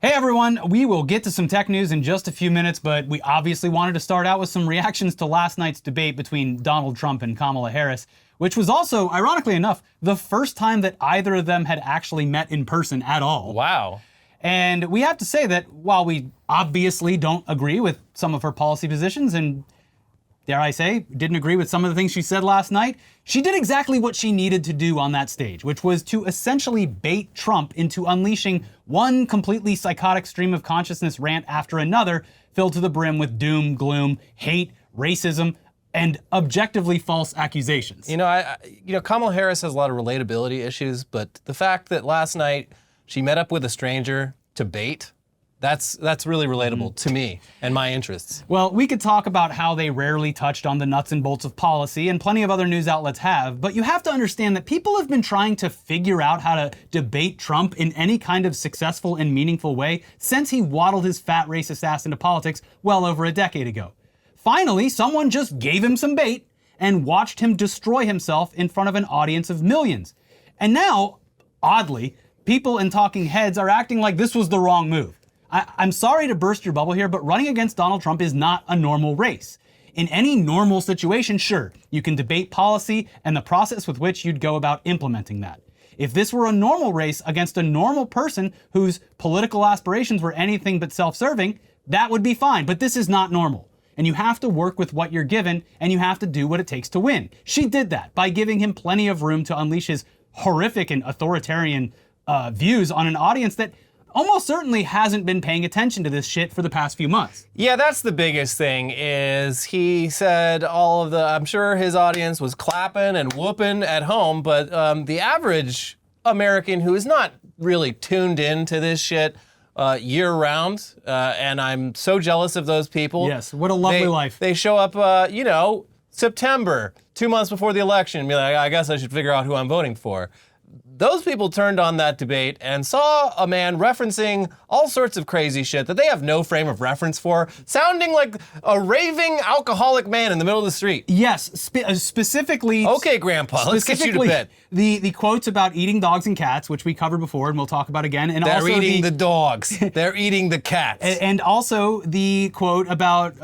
Hey everyone, we will get to some tech news in just a few minutes, but we obviously wanted to start out with some reactions to last night's debate between Donald Trump and Kamala Harris, which was also, ironically enough, the first time that either of them had actually met in person at all. Wow. And we have to say that while we obviously don't agree with some of her policy positions and, dare I say, didn't agree with some of the things she said last night, she did exactly what she needed to do on that stage, which was to essentially bait Trump into unleashing one completely psychotic stream of consciousness rant after another, filled to the brim with doom, gloom, hate, racism, and objectively false accusations. You know, Kamala Harris has a lot of relatability issues, but the fact that last night she met up with a stranger to bait, that's really relatable to me and my interests. Well, we could talk about how they rarely touched on the nuts and bolts of policy, and plenty of other news outlets have, but you have to understand that people have been trying to figure out how to debate Trump in any kind of successful and meaningful way since he waddled his fat racist ass into politics well over a decade ago. Finally, someone just gave him some bait and watched him destroy himself in front of an audience of millions. And now, oddly, people and talking heads are acting like this was the wrong move. I'm sorry to burst your bubble here, but running against Donald Trump is not a normal race. In any normal situation, sure, you can debate policy and the process with which you'd go about implementing that. If this were a normal race against a normal person whose political aspirations were anything but self-serving, that would be fine, but this is not normal. And you have to work with what you're given, and you have to do what it takes to win. She did that by giving him plenty of room to unleash his horrific and authoritarian views on an audience that almost certainly hasn't been paying attention to this shit for the past few months. Yeah, that's the biggest thing, is he said I'm sure his audience was clapping and whooping at home, but the average American who is not really tuned in to this shit year round, and I'm so jealous of those people. Yes, what a lovely life. They show up, September, 2 months before the election, and be like, I guess I should figure out who I'm voting for. Those people turned on that debate and saw a man referencing all sorts of crazy shit that they have no frame of reference for, sounding like a raving alcoholic man in the middle of the street. Yes, specifically... Okay, Grandpa, let's get you to bed. The quotes about eating dogs and cats, which we covered before and we'll talk about again. And They're also eating the dogs. They're eating the cats. And also the quote about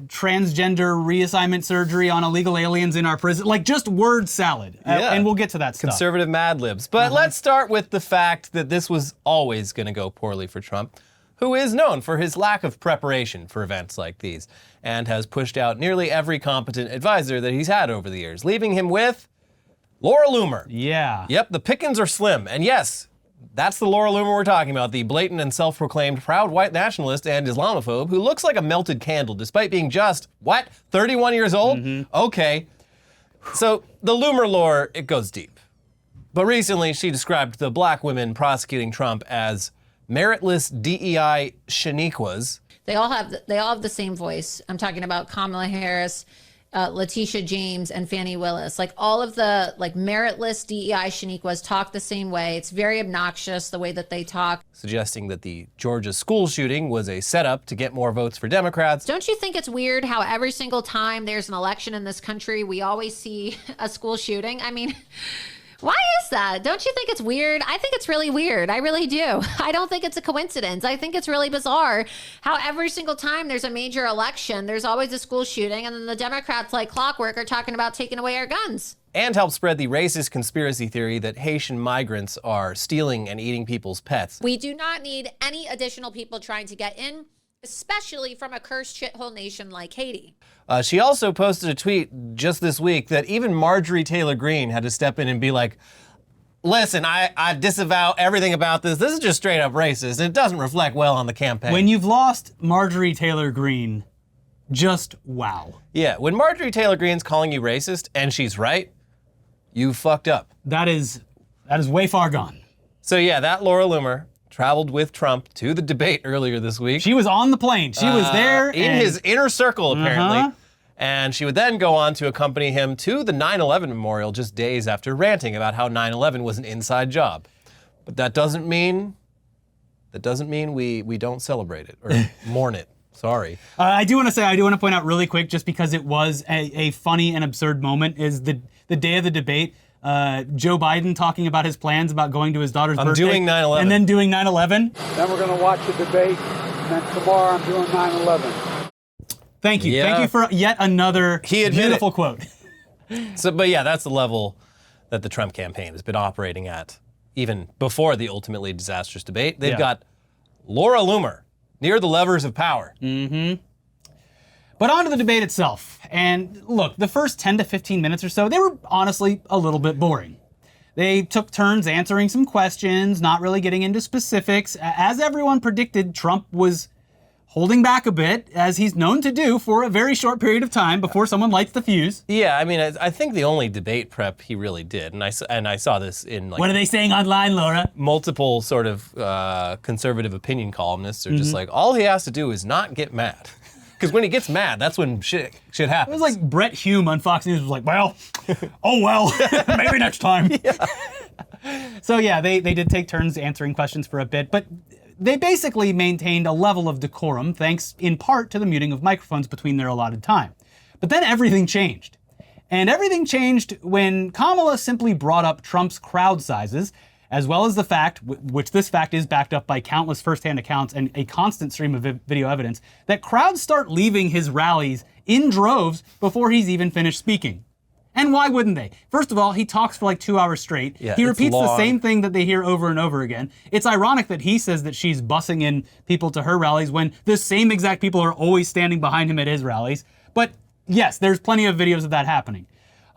transgender reassignment surgery on illegal aliens in our prison. Like, just word salad. Yeah. And we'll get to that stuff. Conservative Mad Libs. But let's start with the fact that this was always going to go poorly for Trump, who is known for his lack of preparation for events like these, and has pushed out nearly every competent advisor that he's had over the years, leaving him with Laura Loomer. Yeah. Yep, the pickings are slim. And yes, that's the Laura Loomer we're talking about, the blatant and self-proclaimed proud white nationalist and Islamophobe who looks like a melted candle despite being just, 31 years old? Okay. So the Loomer lore, it goes deep. But recently, she described the black women prosecuting Trump as meritless DEI Shaniquas. They all have the same voice. I'm talking about Kamala Harris, Letitia James, and Fani Willis. Like, all of the meritless DEI Shaniquas talk the same way. It's very obnoxious the way that they talk. Suggesting that the Georgia school shooting was a setup to get more votes for Democrats. Don't you think it's weird how every single time there's an election in this country, we always see a school shooting? I mean... Why is that? Don't you think it's weird? I think it's really weird. I really do. I don't think it's a coincidence. I think it's really bizarre how every single time there's a major election, there's always a school shooting, and then the Democrats, like clockwork, are talking about taking away our guns. And help spread the racist conspiracy theory that Haitian migrants are stealing and eating people's pets. We do not need any additional people trying to get in, especially from a cursed shithole nation like Haiti. She also posted a tweet just this week that even Marjorie Taylor Greene had to step in and be like, listen, I disavow everything about this. This is just straight up racist. It doesn't reflect well on the campaign. When you've lost Marjorie Taylor Greene, just wow. Yeah, when Marjorie Taylor Greene's calling you racist, and she's right, you fucked up. That is way far gone. So yeah, that Laura Loomer traveled with Trump to the debate earlier this week. She was on the plane. She was there. In his inner circle, apparently. And she would then go on to accompany him to the 9/11 memorial just days after ranting about how 9/11 was an inside job. But that doesn't mean we don't celebrate it or mourn it. Sorry. I do want to point out really quick, just because it was a funny and absurd moment, is the day of the debate. Joe Biden talking about his plans about going to his daughter's birthday. I'm doing 9/11. And then doing 9/11. Then we're going to watch the debate. And then tomorrow I'm doing 9/11. Thank you. Yeah. Thank you for yet another beautiful quote. So, but yeah, that's the level that the Trump campaign has been operating at even before the ultimately disastrous debate. They've got Laura Loomer near the levers of power. But on to the debate itself. And look, the first 10 to 15 minutes or so, they were honestly a little bit boring. They took turns answering some questions, not really getting into specifics. As everyone predicted, Trump was holding back a bit, as he's known to do for a very short period of time before someone lights the fuse. Yeah, I mean, I think the only debate prep he really did, and I saw this in like What are they saying online, Laura? multiple sort of conservative opinion columnists are just like, all he has to do is not get mad. Because when he gets mad, that's when shit happens. It was like Brett Hume on Fox News was like, well, oh well, maybe next time. So yeah, they did take turns answering questions for a bit, but they basically maintained a level of decorum thanks in part to the muting of microphones between their allotted time. But then everything changed. And everything changed when Kamala simply brought up Trump's crowd sizes, as well as the fact, which this fact is backed up by countless firsthand accounts and a constant stream of video evidence, that crowds start leaving his rallies in droves before he's even finished speaking. And why wouldn't they? First of all, he talks for like 2 hours straight. Yeah, he it's repeats the long. same thing that they hear over and over again. It's ironic that he says that she's bussing in people to her rallies when the same exact people are always standing behind him at his rallies. But yes, there's plenty of videos of that happening.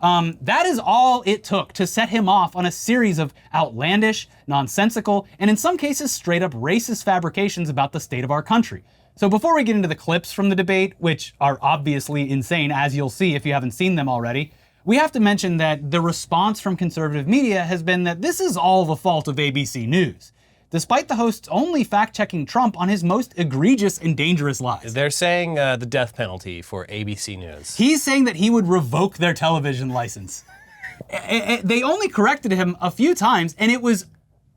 That is all it took to set him off on a series of outlandish, nonsensical, and in some cases straight up racist fabrications about the state of our country. So before we get into the clips from the debate, which are obviously insane, as you'll see if you haven't seen them already, we have to mention that the response from conservative media has been that this is all the fault of ABC News, despite the hosts only fact-checking Trump on his most egregious and dangerous lies. They're saying the death penalty for ABC News. He's saying that he would revoke their television license. They only corrected him a few times, and it was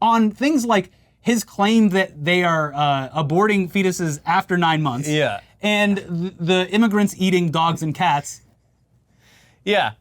on things like his claim that they are aborting fetuses after 9 months. Yeah. And the immigrants eating dogs and cats. Yeah.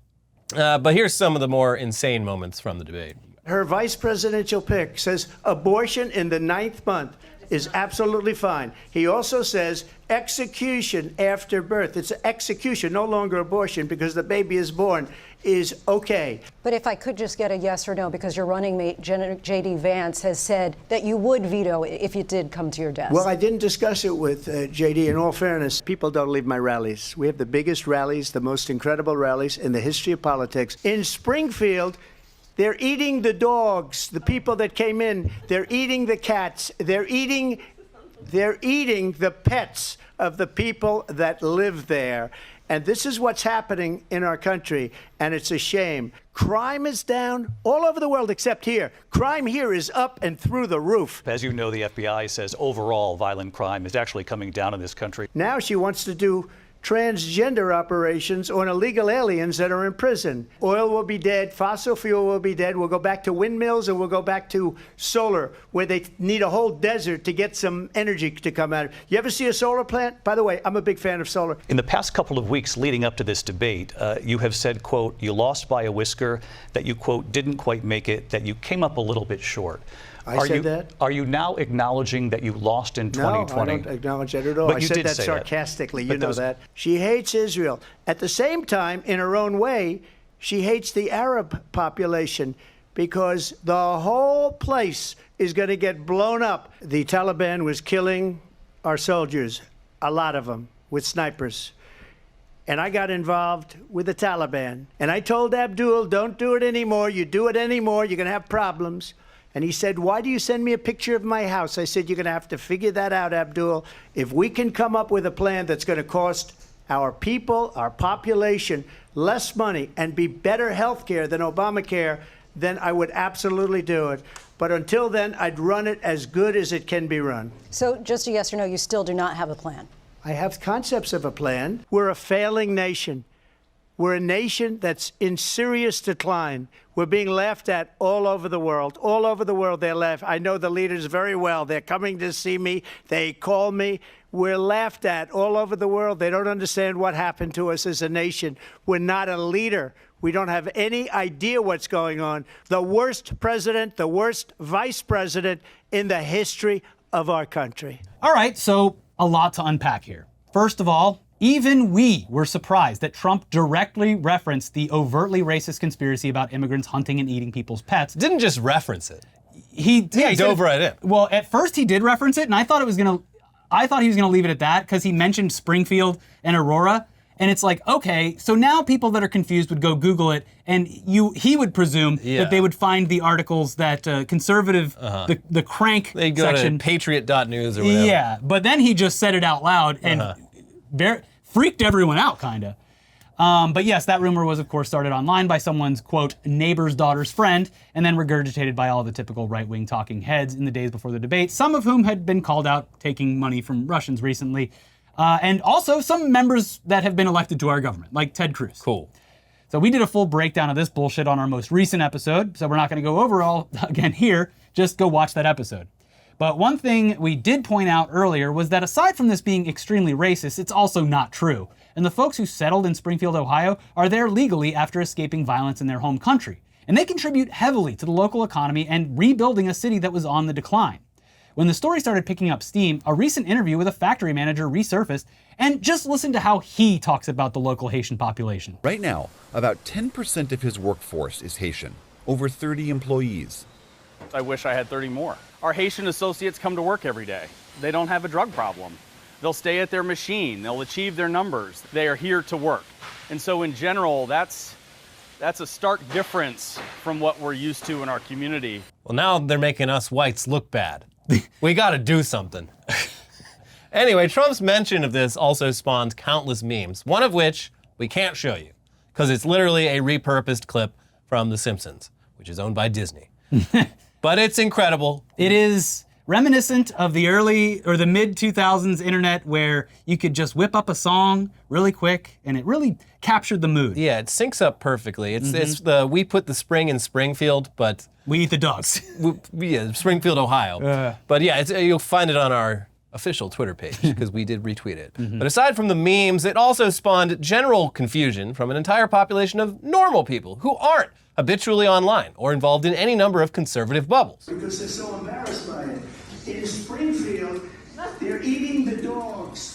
But here's some of the more insane moments from the debate. Her vice presidential pick says abortion in the 9th month is absolutely fine. He also says execution after birth. It's execution, no longer abortion, because the baby is born, is okay. But if I could just get a yes or no, because your running mate, J.D. Vance, has said that you would veto it if it did come to your desk. Well, I didn't discuss it with J.D. In all fairness, people don't leave my rallies. We have the biggest rallies, the most incredible rallies in the history of politics. In Springfield, they're eating the dogs, the people that came in. They're eating the cats. They're eating the pets of the people that live there. And this is what's happening in our country, and it's a shame. Crime is down all over the world except here. Crime here is up and through the roof. As you know, the FBI says overall violent crime is actually coming down in this country. Now she wants to do transgender operations on illegal aliens that are in prison. Oil will be dead, fossil fuel will be dead, we'll go back to windmills and we'll go back to solar, where they need a whole desert to get some energy to come out. You ever see a solar plant? By the way, I'm a big fan of solar. In the past couple of weeks leading up to this debate, you have said, quote, you lost by a whisker, that you, quote, didn't quite make it, that you came up a little bit short. I said that? Are you now acknowledging that you lost in 2020? No, I don't acknowledge that at all. But I you said did that say sarcastically. But You know that. She hates Israel. At the same time, in her own way, she hates the Arab population because the whole place is going to get blown up. The Taliban was killing our soldiers, a lot of them, with snipers. And I got involved with the Taliban. And I told Abdul, don't do it anymore. You do it anymore, you're going to have problems. And he said, why do you send me a picture of my house? I said, you're going to have to figure that out, Abdul. If we can come up with a plan that's going to cost our people, our population, less money and be better health care than Obamacare, then I would absolutely do it. But until then, I'd run it as good as it can be run. So just a yes or no, you still do not have a plan? I have concepts of a plan. We're a failing nation. We're a nation that's in serious decline. We're being laughed at all over the world. All over the world, they're laughed. I know the leaders very well. They're coming to see me. They call me. We're laughed at all over the world. They don't understand what happened to us as a nation. We're not a leader. We don't have any idea what's going on. The worst president, the worst vice president in the history of our country. All right, so a lot to unpack here. First of all, even we were surprised that Trump directly referenced the overtly racist conspiracy about immigrants hunting and eating people's pets. Didn't just reference it. He dove right in. Well, at first he did reference it, and I thought he was gonna leave it at that because he mentioned Springfield and Aurora. And it's like, okay, so now people that are confused would go Google it, and he would presume that they would find the articles that conservative, the crank They go section. to patriot.news or whatever. Yeah, but then he just said it out loud and freaked everyone out, kind of. But yes, that rumor was, of course, started online by someone's, quote, neighbor's daughter's friend, and then regurgitated by all the typical right-wing talking heads in the days before the debate, some of whom had been called out taking money from Russians recently. And also some members that have been elected to our government, like Ted Cruz. Cool. So we did a full breakdown of this bullshit on our most recent episode, so we're not gonna go over all again here, just go watch that episode. But one thing we did point out earlier was that aside from this being extremely racist, it's also not true. And the folks who settled in Springfield, Ohio, are there legally after escaping violence in their home country. And they contribute heavily to the local economy and rebuilding a city that was on the decline. When the story started picking up steam, a recent interview with a factory manager resurfaced, and just listen to how he talks about the local Haitian population. Right now, about 10% of his workforce is Haitian, over 30 employees. I wish I had 30 more. Our Haitian associates come to work every day. They don't have a drug problem. They'll stay at their machine. They'll achieve their numbers. They are here to work. And so in general, that's a stark difference from what we're used to in our community. Well, now they're making us whites look bad. We gotta do something. Anyway, Trump's mention of this also spawned countless memes, one of which we can't show you, because it's literally a repurposed clip from The Simpsons, which is owned by Disney. But it's incredible. It is reminiscent of the early or the mid 2000s internet where you could just whip up a song really quick and it really captured the mood. Yeah, it syncs up perfectly. It's the we put the spring in Springfield, but we eat the dogs. Springfield, Ohio. But yeah, you'll find it on our official Twitter page because we did retweet it. But aside from the memes, it also spawned general confusion from an entire population of normal people who aren't habitually online or involved in any number of conservative bubbles. Because they're so embarrassed by it. In Springfield, they're eating the dogs.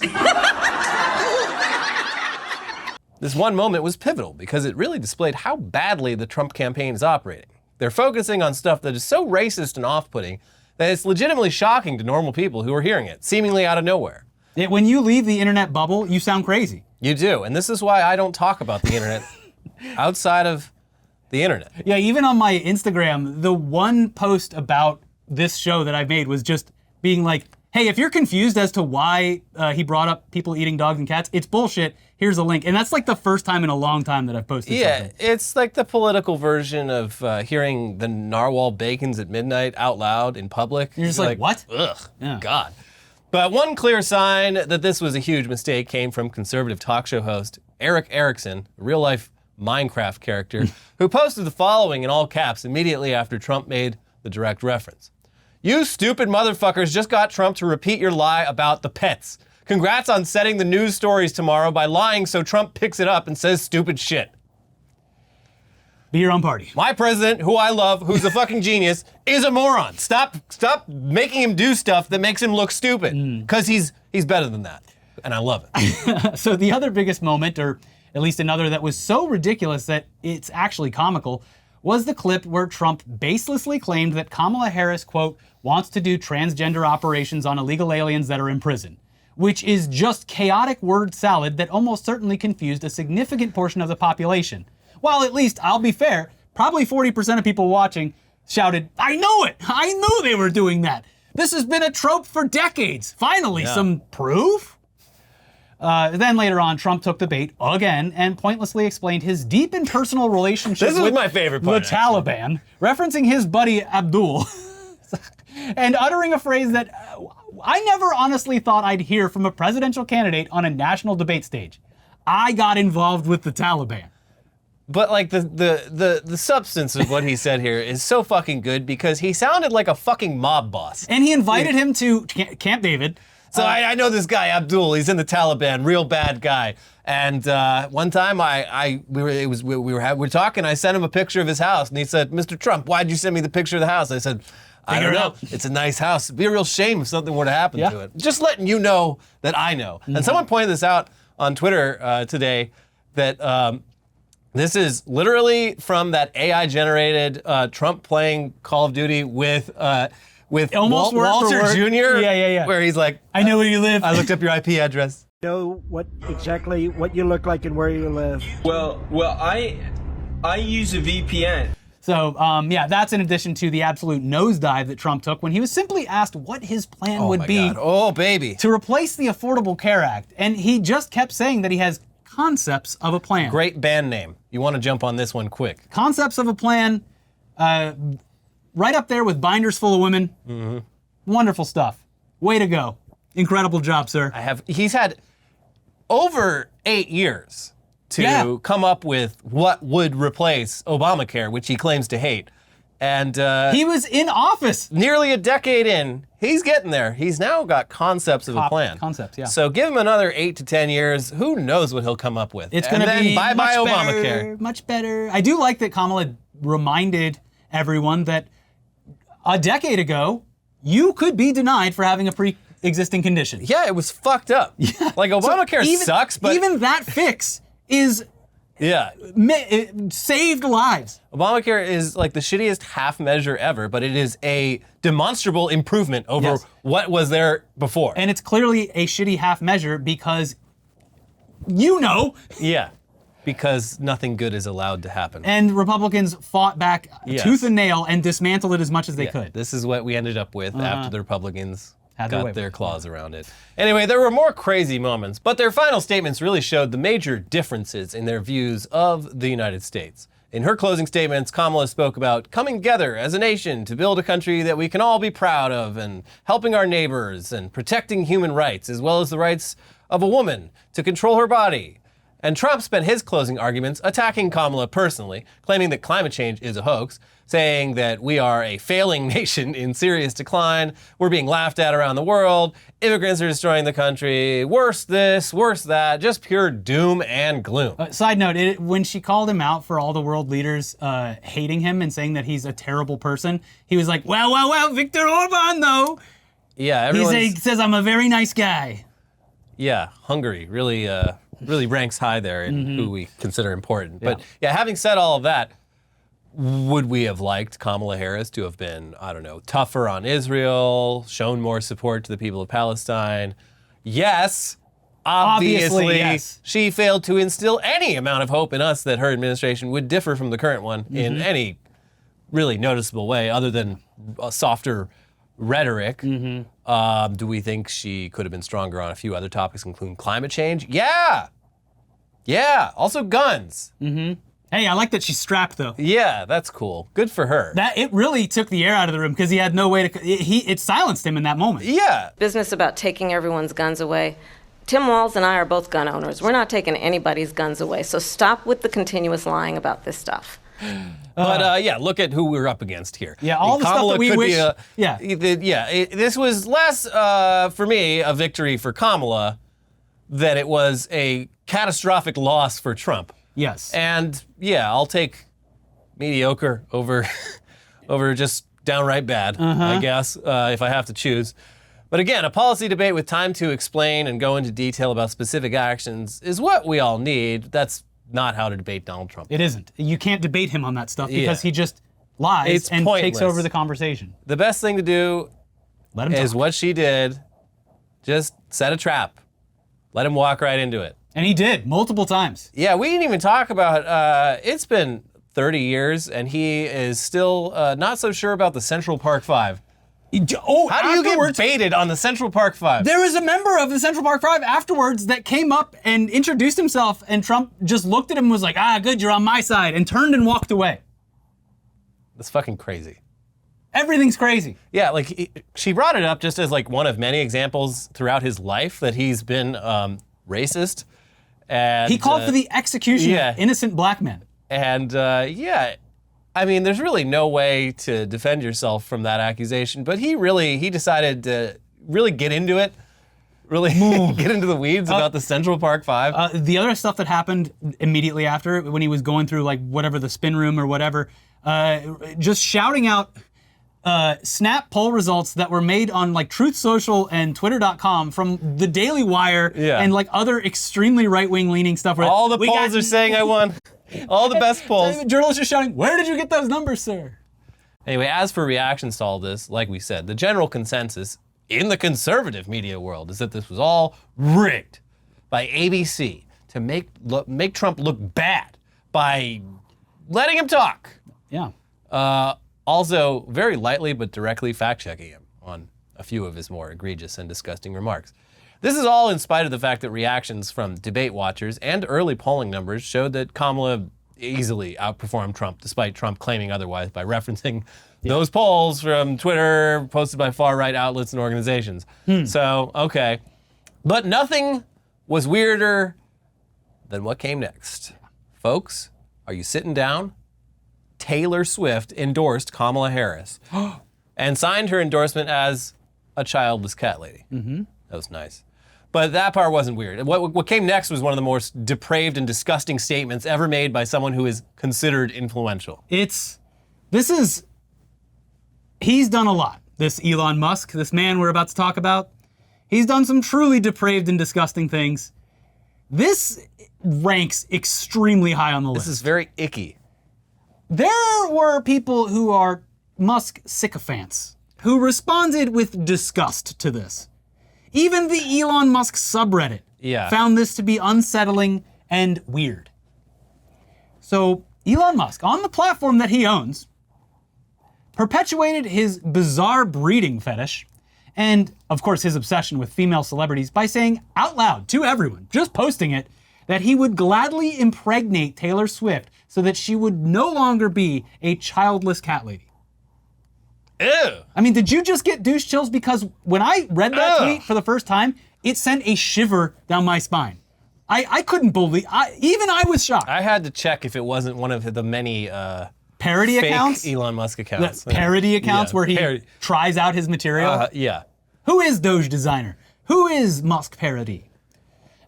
This one moment was pivotal because it really displayed how badly the Trump campaign is operating. They're focusing on stuff that is so racist and off-putting that it's legitimately shocking to normal people who are hearing it, seemingly out of nowhere. When you leave the internet bubble, you sound crazy. You do, and this is why I don't talk about the internet outside of the internet. Yeah, even on my Instagram, the one post about this show that I made was just being like, hey, if you're confused as to why he brought up people eating dogs and cats, it's bullshit. Here's a link. And that's like the first time in a long time that I've posted something. It's like the political version of hearing the narwhal bacons at midnight out loud in public. You're just like, what? Ugh, God. But one clear sign that this was a huge mistake came from conservative talk show host Eric Erickson, a real-life Minecraft character, who posted the following in all caps immediately after Trump made the direct reference. You stupid motherfuckers just got Trump to repeat your lie about the pets. Congrats on setting the news stories tomorrow by lying so Trump picks it up and says stupid shit. Be your own party. My president, who I love, who's a fucking genius, is a moron. Stop making him do stuff that makes him look stupid. Because he's better than that. And I love it. So the other biggest moment, or at least another that was so ridiculous that it's actually comical, was the clip where Trump baselessly claimed that Kamala Harris, quote, wants to do transgender operations on illegal aliens that are in prison, which is just chaotic word salad that almost certainly confused a significant portion of the population. While at least, I'll be fair, probably 40% of people watching shouted, I knew it! I knew they were doing that! This has been a trope for decades! Finally, some proof? Then later on, Trump took the bait again and pointlessly explained his deep and personal relationship This was with my favorite part, the Taliban, referencing his buddy Abdul, and uttering a phrase that I never honestly thought I'd hear from a presidential candidate on a national debate stage. I got involved with the Taliban. But like the substance of what he said here is so fucking good because he sounded like a fucking mob boss. And he invited him to Camp David. So I know this guy, Abdul. He's in the Taliban, real bad guy. And one time we were talking. I sent him a picture of his house, and he said, "Mr. Trump, why'd you send me the picture of the house?" I said, "I don't know. It's a nice house. It'd be a real shame if something were to happen to it." Just letting you know that I know. And someone pointed this out on Twitter today that this is literally from that AI-generated Trump playing Call of Duty with Almost word for Walter word. Jr. Yeah. Where he's like, I know where you live. I looked up your IP address. Know exactly what you look like and where you live. Well, I use a VPN. So, that's in addition to the absolute nosedive that Trump took when he was simply asked what his plan would be to replace the Affordable Care Act. And he just kept saying that he has concepts of a plan. Great band name. You want to jump on this one quick. Concepts of a plan, right up there with Binders Full of Women. Mm-hmm. Wonderful stuff. Way to go. Incredible job, sir. He's had over 8 years to come up with what would replace Obamacare, which he claims to hate. And he was in office. Nearly a decade in, he's getting there. He's now got concepts of a plan. Concepts, yeah. So give him another 8 to 10 years. Who knows what he'll come up with? It's going to be bye-bye Obamacare. Much better. I do like that Kamala reminded everyone that a decade ago, you could be denied for having a pre-existing condition. Yeah, it was fucked up. Yeah. Like Obamacare sucks, but even that fix is it saved lives. Obamacare is like the shittiest half measure ever, but it is a demonstrable improvement over what was there before. And it's clearly a shitty half measure because Yeah. Because nothing good is allowed to happen. And Republicans fought back tooth and nail and dismantled it as much as they could. This is what we ended up with after the Republicans got their claws around it. Anyway, there were more crazy moments, but their final statements really showed the major differences in their views of the United States. In her closing statements, Kamala spoke about coming together as a nation to build a country that we can all be proud of and helping our neighbors and protecting human rights as well as the rights of a woman to control her body. And Trump spent his closing arguments attacking Kamala personally, claiming that climate change is a hoax, saying that we are a failing nation in serious decline, we're being laughed at around the world, immigrants are destroying the country, worse this, worse that, just pure doom and gloom. Side note, when she called him out for all the world leaders hating him and saying that he's a terrible person, he was like, well, Viktor Orban, though. Yeah, he says I'm a very nice guy. Yeah, Hungary really ranks high there in who we consider important. But having said all of that, would we have liked Kamala Harris to have been, I don't know, tougher on Israel, shown more support to the people of Palestine? Yes, obviously yes. She failed to instill any amount of hope in us that her administration would differ from the current one in any really noticeable way other than a softer rhetoric. Do we think she could have been stronger on a few other topics, including climate change? Yeah. Also guns. Hey, I like that she's strapped though. Yeah, that's cool. Good for her. It really took the air out of the room because he had no way to. It silenced him in that moment. Yeah. Business about taking everyone's guns away. Tim Walz and I are both gun owners. We're not taking anybody's guns away. So stop with the continuous lying about this stuff. But look at who we're up against here. Yeah, all the stuff that we wish. This was less for me a victory for Kamala than it was a catastrophic loss for Trump. Yes. And I'll take mediocre over just downright bad, I guess, if I have to choose. But again, a policy debate with time to explain and go into detail about specific actions is what we all need. That's not how to debate Donald Trump. It isn't. You can't debate him on that stuff because he just lies and takes over the conversation. The best thing to do is what she did. Just set a trap. Let him walk right into it. And he did, multiple times. Yeah, we didn't even talk about, it's been 30 years and he is still not so sure about the Central Park 5. How do you get baited on the Central Park 5? There was a member of the Central Park 5 afterwards that came up and introduced himself, and Trump just looked at him and was like, good, you're on my side, and turned and walked away. That's fucking crazy. Everything's crazy. Yeah, like she brought it up just as like one of many examples throughout his life that he's been racist. And he called for the execution of innocent black men. And I mean, there's really no way to defend yourself from that accusation, but he decided to really get into it really get into the weeds about the Central Park 5? The other stuff that happened immediately after, when he was going through like whatever the spin room or whatever, just shouting out Snap poll results that were made on like Truth Social and Twitter.com from the Daily Wire and like other extremely right-wing leaning stuff. Where all the polls are saying I won. All the best polls. Journalists are shouting, "Where did you get those numbers, sir?" Anyway, as for reactions to all this, like we said, the general consensus in the conservative media world is that this was all rigged by ABC to make Trump look bad by letting him talk. Yeah. Also, very lightly but directly fact-checking him on a few of his more egregious and disgusting remarks. This is all in spite of the fact that reactions from debate watchers and early polling numbers showed that Kamala easily outperformed Trump, despite Trump claiming otherwise by referencing those polls from Twitter posted by far-right outlets and organizations. So, okay. But nothing was weirder than what came next. Folks, are you sitting down? Taylor Swift endorsed Kamala Harris and signed her endorsement as a childless cat lady. That was nice. But that part wasn't weird. What came next was one of the most depraved and disgusting statements ever made by someone who is considered influential. He's done a lot. This Elon Musk, this man we're about to talk about, he's done some truly depraved and disgusting things. This ranks extremely high on the list. This is very icky. There were people who are Musk sycophants who responded with disgust to this. Even the Elon Musk subreddit found this to be unsettling and weird. So Elon Musk, on the platform that he owns, perpetuated his bizarre breeding fetish and, of course, his obsession with female celebrities by saying out loud to everyone, just posting it, that he would gladly impregnate Taylor Swift so that she would no longer be a childless cat lady. Ew. I mean, did you just get douche chills? Because when I read that tweet for the first time, it sent a shiver down my spine. I couldn't believe, even I was shocked. I had to check if it wasn't one of the many parody fake accounts? Elon Musk accounts. Parody accounts where he tries out his material? Yeah. Who is Doge Designer? Who is Musk Parody?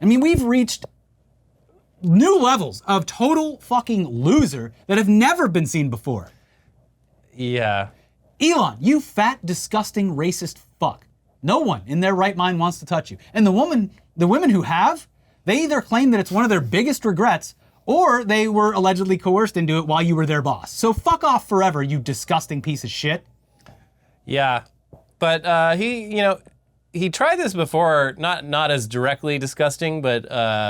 I mean, we've reached new levels of total fucking loser that have never been seen before. Yeah. Elon, you fat, disgusting, racist fuck. No one in their right mind wants to touch you. And the women who have, they either claim that it's one of their biggest regrets or they were allegedly coerced into it while you were their boss. So fuck off forever, you disgusting piece of shit. Yeah. But he tried this before, not as directly disgusting, but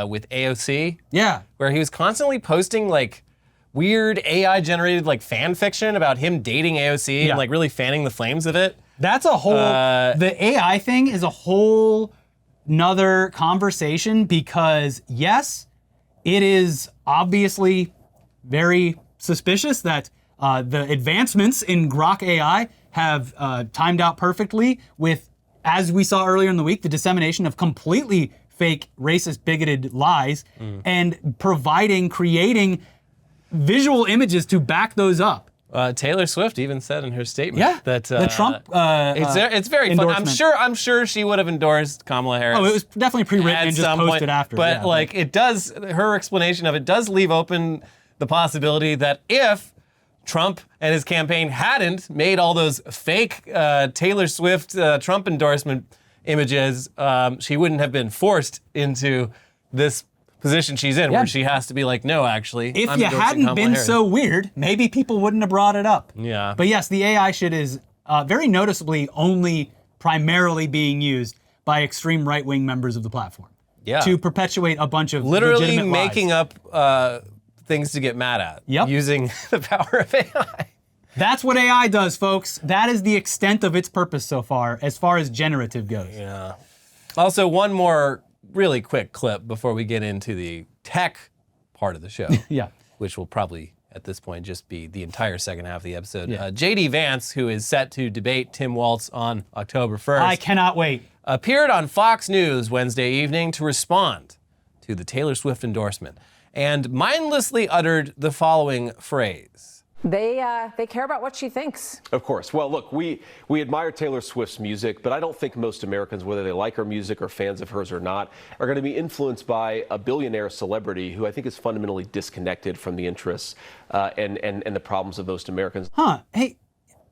with AOC. Yeah. Where he was constantly posting like weird AI-generated like fan fiction about him dating AOC and like really fanning the flames of it. That's a whole, the AI thing is a whole nother conversation because yes, it is obviously very suspicious that the advancements in Grok AI have timed out perfectly with, as we saw earlier in the week, the dissemination of completely fake, racist, bigoted lies and creating visual images to back those up. Taylor Swift even said in her statement that the Trump it's very fun. I'm sure she would have endorsed Kamala Harris. Oh, it was definitely pre-written and just posted after. But it does, her explanation of it does leave open the possibility that if Trump and his campaign hadn't made all those fake Taylor Swift Trump endorsement images, she wouldn't have been forced into this position she's in, where she has to be like, no, actually, if I'm you endorsing hadn't Kamala been Harris. so weird, maybe people wouldn't have brought it up. Yeah. But yes, the AI shit is very noticeably only primarily being used by extreme right-wing members of the platform. Yeah. To perpetuate a bunch of literally legitimate making lies. up things to get mad at. Using the power of AI. That's what AI does, folks. That is the extent of its purpose so far as generative goes. Yeah. Also, one more really quick clip before we get into the tech part of the show. Which will probably, at this point, just be the entire second half of the episode. JD Vance, who is set to debate Tim Walz on October 1st. I cannot wait. Appeared on Fox News Wednesday evening to respond to the Taylor Swift endorsement and mindlessly uttered the following phrase. They care about what she thinks. Of course. Well, look, we admire Taylor Swift's music, but I don't think most Americans, whether they like her music or fans of hers or not, are going to be influenced by a billionaire celebrity who I think is fundamentally disconnected from the interests and the problems of most Americans. Huh. Hey,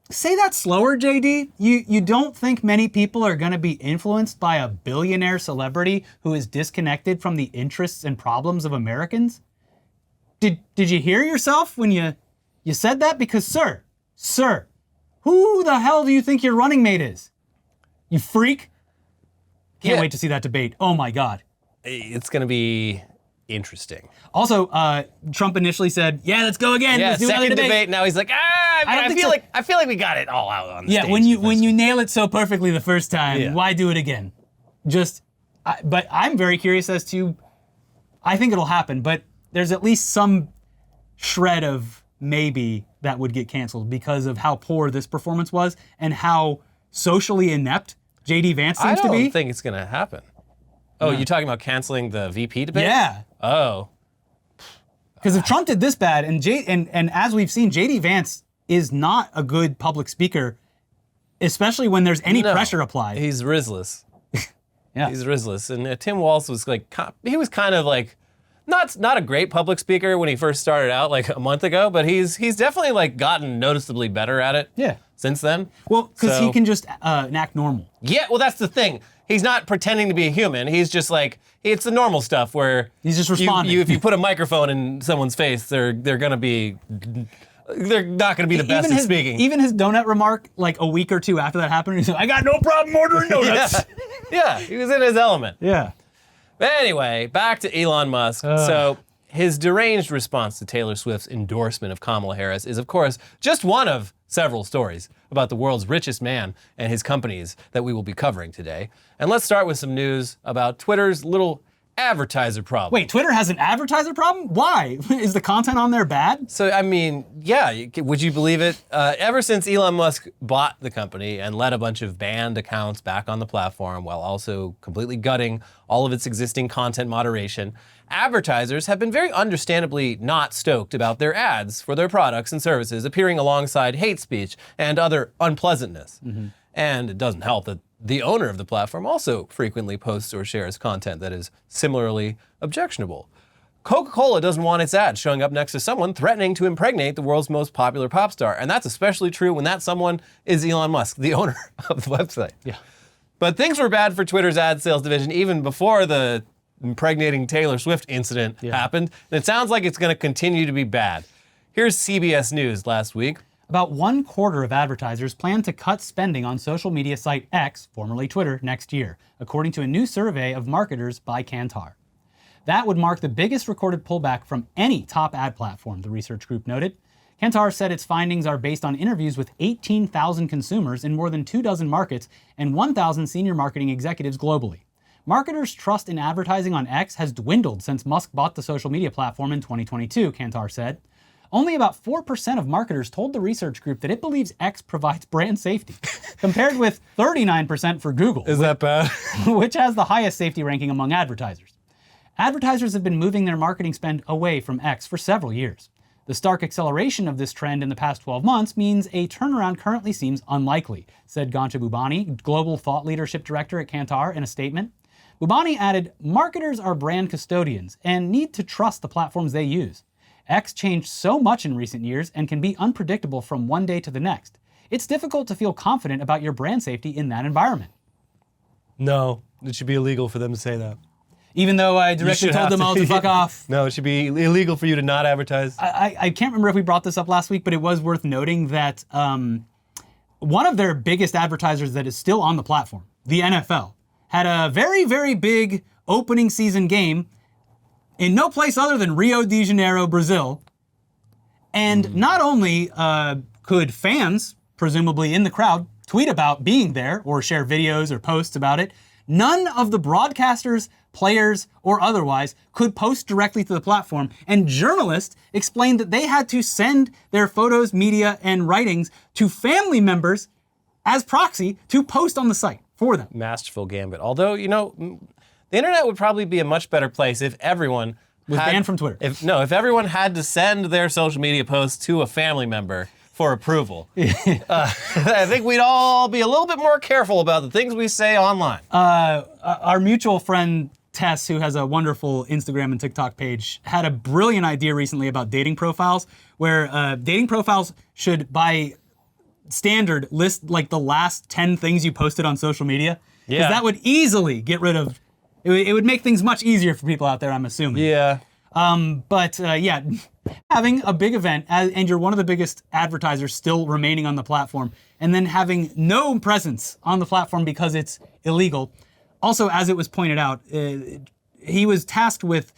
say that slower, JD. You don't think many people are going to be influenced by a billionaire celebrity who is disconnected from the interests and problems of Americans? Did you hear yourself when you said that? Because, sir, who the hell do you think your running mate is? You freak? Can't wait to see that debate. Oh my God. It's going to be interesting. Also, Trump initially said, "Yeah, let's go again. Yeah, let's do second another debate. Now he's like, I feel like we got it all out on the stage. when you nail it so perfectly the first time, why do it again? But I'm very curious as to. I think it'll happen, but there's at least some shred of maybe that would get canceled because of how poor this performance was and how socially inept JD Vance seems to be. I don't think it's going to happen. Oh, you talking about canceling the VP debate? Yeah. Oh. Because if Trump did this bad, and as we've seen, JD Vance is not a good public speaker, especially when there's any pressure applied. He's risless. Yeah. He's risless. And Tim Walz was like, he was kind of like, not a great public speaker when he first started out like a month ago, but he's definitely like gotten noticeably better at it. Yeah. Since then. Well, because he can just act normal. Yeah, well, that's the thing. He's not pretending to be a human. He's just like, it's the normal stuff where he's just responding. If you put a microphone in someone's face, they're not gonna be the best at speaking. Even his donut remark, like a week or two after that happened, he said, "I got no problem ordering donuts." Yeah, he was in his element. Yeah. But anyway, back to Elon Musk. So his deranged response to Taylor Swift's endorsement of Kamala Harris is, of course, just one of several stories about the world's richest man and his companies that we will be covering today. And let's start with some news about Twitter's little advertiser problem. Wait, Twitter has an advertiser problem? Why? Is the content on there bad? So, I mean, yeah, would you believe it? Ever since Elon Musk bought the company and let a bunch of banned accounts back on the platform while also completely gutting all of its existing content moderation, advertisers have been very understandably not stoked about their ads for their products and services appearing alongside hate speech and other unpleasantness. Mm-hmm. And it doesn't help that the owner of the platform also frequently posts or shares content that is similarly objectionable. Coca-Cola doesn't want its ads showing up next to someone threatening to impregnate the world's most popular pop star. And that's especially true when that someone is Elon Musk, the owner of the website. Yeah. But things were bad for Twitter's ad sales division even before the impregnating Taylor Swift incident happened. And it sounds like it's going to continue to be bad. Here's CBS News last week. About 1/4 of advertisers plan to cut spending on social media site X, formerly Twitter, next year, according to a new survey of marketers by Kantar. That would mark the biggest recorded pullback from any top ad platform, the research group noted. Kantar said its findings are based on interviews with 18,000 consumers in more than 24 markets and 1,000 senior marketing executives globally. Marketers' trust in advertising on X has dwindled since Musk bought the social media platform in 2022, Kantar said. Only about 4% of marketers told the research group that it believes X provides brand safety, compared with 39% for Google. Is that bad? Which has the highest safety ranking among advertisers. Advertisers have been moving their marketing spend away from X for several years. The stark acceleration of this trend in the past 12 months means a turnaround currently seems unlikely, said Ghansha Bubani, Global Thought Leadership Director at Kantar, in a statement. Bubani added, "Marketers are brand custodians and need to trust the platforms they use. X changed so much in recent years and can be unpredictable from one day to the next. It's difficult to feel confident about your brand safety in that environment." No, it should be illegal for them to say that. Even though I directly told them all to fuck off. No, it should be illegal for you to not advertise. I can't remember if we brought this up last week, but it was worth noting that one of their biggest advertisers that is still on the platform, the NFL, had a very, very big opening season game in no place other than Rio de Janeiro, Brazil. And not only could fans, presumably in the crowd, tweet about being there or share videos or posts about it, none of the broadcasters, players, or otherwise could post directly to the platform. And journalists explained that they had to send their photos, media, and writings to family members as proxy to post on the site for them. Masterful gambit. Although, you know, the internet would probably be a much better place if everyone Was banned from Twitter. If everyone had to send their social media posts to a family member for approval, I think we'd all be a little bit more careful about the things we say online. Our mutual friend Tess, who has a wonderful Instagram and TikTok page, had a brilliant idea recently about dating profiles, where dating profiles should, by standard, list like the last 10 things you posted on social media. Because that would easily get rid of, it would make things much easier for people out there, I'm assuming. Yeah. But having a big event, and you're one of the biggest advertisers still remaining on the platform, and then having no presence on the platform because it's illegal. Also, as it was pointed out, he was tasked with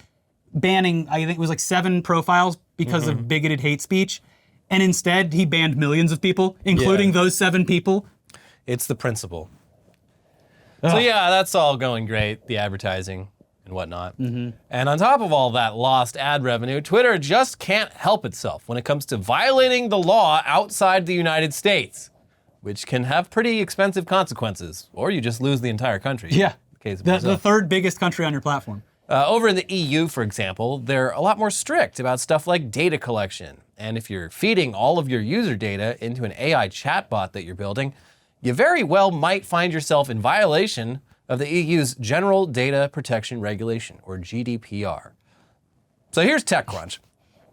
banning, I think it was like 7 profiles because of bigoted hate speech. And instead, he banned millions of people, including those 7 people. It's the principle. So yeah, that's all going great, the advertising and whatnot. And on top of all that lost ad revenue, Twitter just can't help itself when it comes to violating the law outside the United States, which can have pretty expensive consequences, or you just lose the entire country. Yeah, The the third biggest country on your platform. Over in the EU, for example, they're a lot more strict about stuff like data collection. And if you're feeding all of your user data into an AI chatbot that you're building, you very well might find yourself in violation of the EU's General Data Protection Regulation, or GDPR. So here's TechCrunch.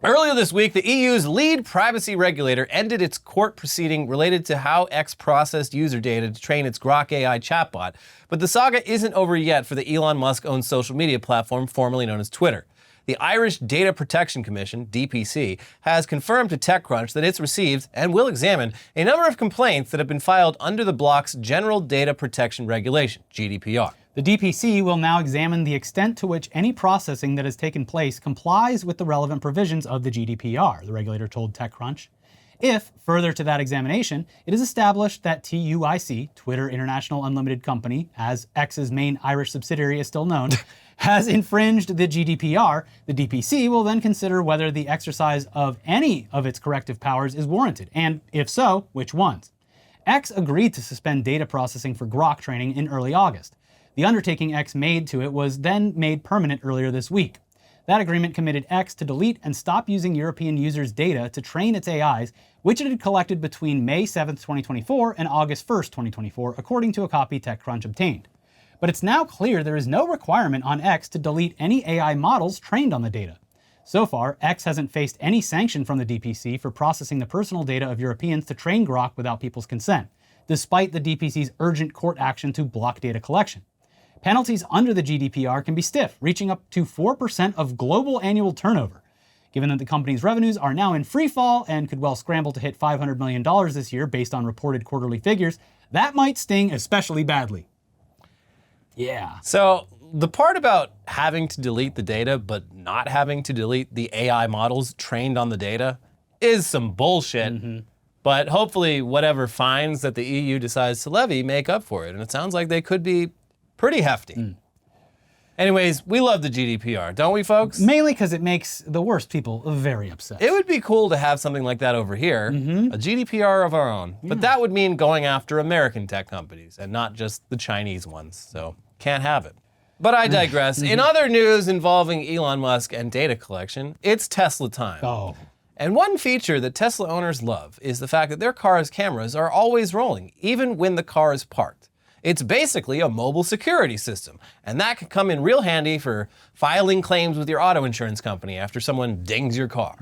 Earlier this week, the EU's lead privacy regulator ended its court proceeding related to how X processed user data to train its Grok AI chatbot. But the saga isn't over yet for the Elon Musk-owned social media platform formerly known as Twitter. The Irish Data Protection Commission, DPC, has confirmed to TechCrunch that it's received and will examine a number of complaints that have been filed under the bloc's General Data Protection Regulation, GDPR. The DPC will now examine the extent to which any processing that has taken place complies with the relevant provisions of the GDPR, the regulator told TechCrunch. If, further to that examination, it is established that TUIC, Twitter International Unlimited Company, as X's main Irish subsidiary is still known, has infringed the GDPR, the DPC will then consider whether the exercise of any of its corrective powers is warranted, and if so, which ones. X agreed to suspend data processing for Grok training in early August. The undertaking X made to it was then made permanent earlier this week. That agreement committed X to delete and stop using European users' data to train its AIs, which it had collected between May 7, 2024 and August 1, 2024, according to a copy TechCrunch obtained. But it's now clear there is no requirement on X to delete any AI models trained on the data. So far, X hasn't faced any sanction from the DPC for processing the personal data of Europeans to train Grok without people's consent, despite the DPC's urgent court action to block data collection. Penalties under the GDPR can be stiff, reaching up to 4% of global annual turnover. Given that the company's revenues are now in free fall and could well scramble to hit $500 million this year based on reported quarterly figures, that might sting especially badly. Yeah. So the part about having to delete the data but not having to delete the AI models trained on the data is some bullshit. But hopefully whatever fines that the EU decides to levy make up for it. And it sounds like they could be pretty hefty. Anyways, we love the GDPR, don't we, folks? Mainly because it makes the worst people very upset. It would be cool to have something like that over here, a GDPR of our own. But that would mean going after American tech companies and not just the Chinese ones. So can't have it. But I digress. In other news involving Elon Musk and data collection, it's Tesla time. And one feature that Tesla owners love is the fact that their car's cameras are always rolling, even when the car is parked. It's basically a mobile security system, and that can come in real handy for filing claims with your auto insurance company after someone dings your car.